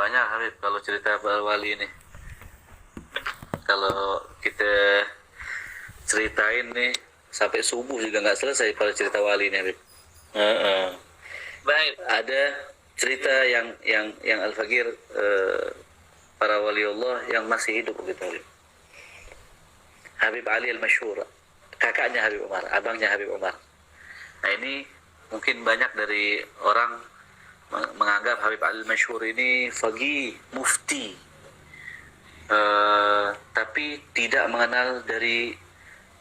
Banyak Habib kalau cerita para wali ini. Kalau kita ceritain nih sampai subuh juga nggak selesai kalau cerita wali ini Habib. Baik. Ada cerita yang Al-Fakir para wali Allah yang masih hidup gitu Habib. Habib Ali Al-Masyhur, kakaknya Habib Umar, abangnya Habib Umar. Nah ini mungkin banyak dari orang menganggap Habib Ali Al-Masyhur ini faqih, mufti, tapi tidak mengenal dari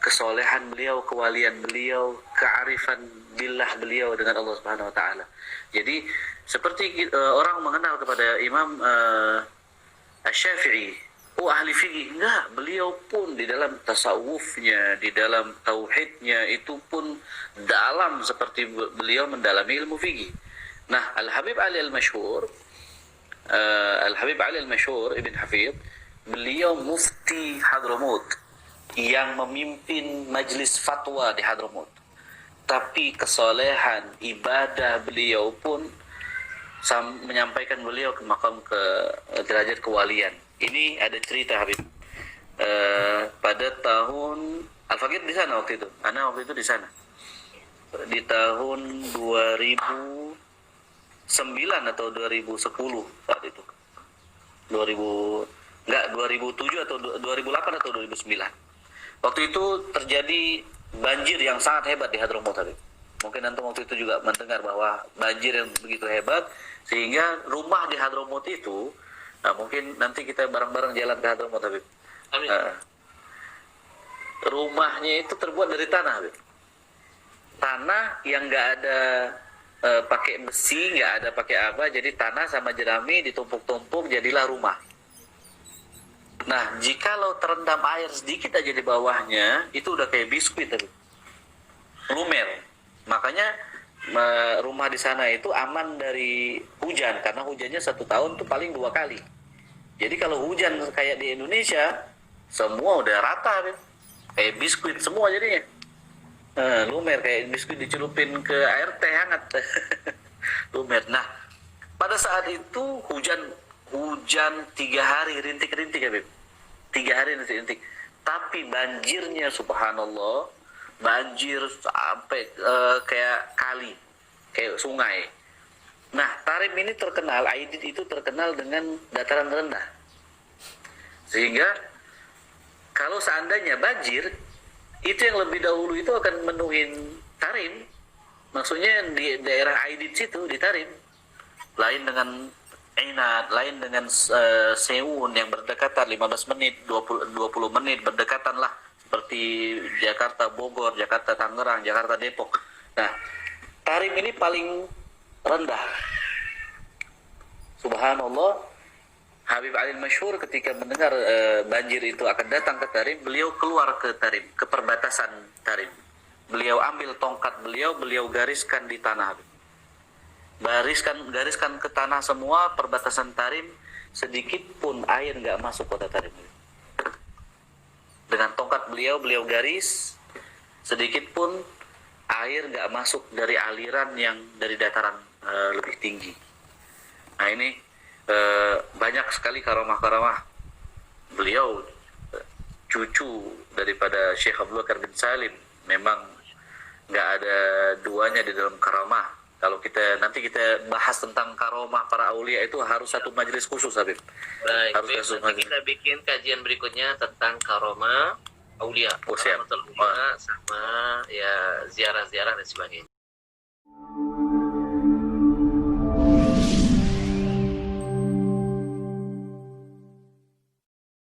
kesolehan beliau, kewalian beliau, kearifan billah beliau dengan Allah Subhanahu Wa Taala. Jadi seperti orang mengenal kepada Imam Asy-Syafi'i, oh ahli fikih, enggak, beliau pun di dalam tasawufnya, di dalam tauhidnya itu pun dalam seperti beliau mendalami ilmu fikih. Nah, Al-Habib Ali Al-Masyhur, Al-Habib Ali Al-Masyhur Ibn Hafidh, beliau mufti Hadramaut yang memimpin majlis fatwa di Hadramaut. Tapi kesolehan ibadah beliau pun menyampaikan beliau ke makam ke derajat kewalian. Ini ada cerita Habib. Pada tahun Al-Fakir di sana waktu itu. Ana waktu itu di sana. Di tahun 2009 atau 2010 saat itu. 2007 atau 2008 atau 2009. Waktu itu terjadi banjir yang sangat hebat di Hadramaut Habib. Mungkin antum waktu itu juga mendengar bahwa banjir yang begitu hebat sehingga rumah di Hadramaut itu, nah mungkin nanti kita bareng-bareng jalan ke Hadramaut Habib. Amin. Rumahnya itu terbuat dari tanah Habib. Tanah yang nggak ada pakai besi, nggak ada pakai apa, jadi tanah sama jerami ditumpuk-tumpuk jadilah rumah. Nah, jikalau terendam air sedikit aja di bawahnya, itu udah kayak biskuit Habib. Lumer. Makanya rumah di sana itu aman dari hujan, karena hujannya 1 tahun tuh paling 2 kali. Jadi kalau hujan kayak di Indonesia, semua udah rata Habib. Kayak biskuit semua jadinya. Lumer, kayak biskuit dicelupin ke air teh hangat. Lumer. Nah, pada saat itu hujan 3 hari rintik-rintik Habib. 3 hari rintik-rintik. Tapi banjirnya subhanallah, banjir sampai kayak kali, kayak sungai. Nah, Tarim ini terkenal, Aidit itu terkenal dengan dataran rendah. Sehingga kalau seandainya banjir, itu yang lebih dahulu itu akan menuhin Tarim. Maksudnya di daerah Aidit situ, di Tarim. Lain dengan Ainat, lain dengan Seun yang berdekatan 15 menit, 20 menit berdekatan lah, seperti Jakarta Bogor, Jakarta Tangerang, Jakarta Depok. Nah, Tarim ini paling rendah. Subhanallah, Habib Ali Masyhur ketika mendengar banjir itu akan datang ke Tarim, beliau keluar ke Tarim, ke perbatasan Tarim. Beliau ambil tongkat beliau gariskan di tanah Habib. Gariskan ke tanah semua perbatasan Tarim, sedikit pun air nggak masuk kota Tarim. Dengan tongkat beliau garis, sedikit pun air nggak masuk dari aliran yang dari dataran lebih tinggi. Nah ini banyak sekali karamah-karamah beliau, cucu daripada Syekh Abdul Bakar bin Salim. Memang nggak ada duanya di dalam karamah. Kalau nanti kita bahas tentang karomah para aulia itu harus satu majelis khusus Habib. Baik, Harus nanti kita bikin kajian berikutnya tentang karomah aulia, siap. sama ya ziarah-ziarah dan sebagainya.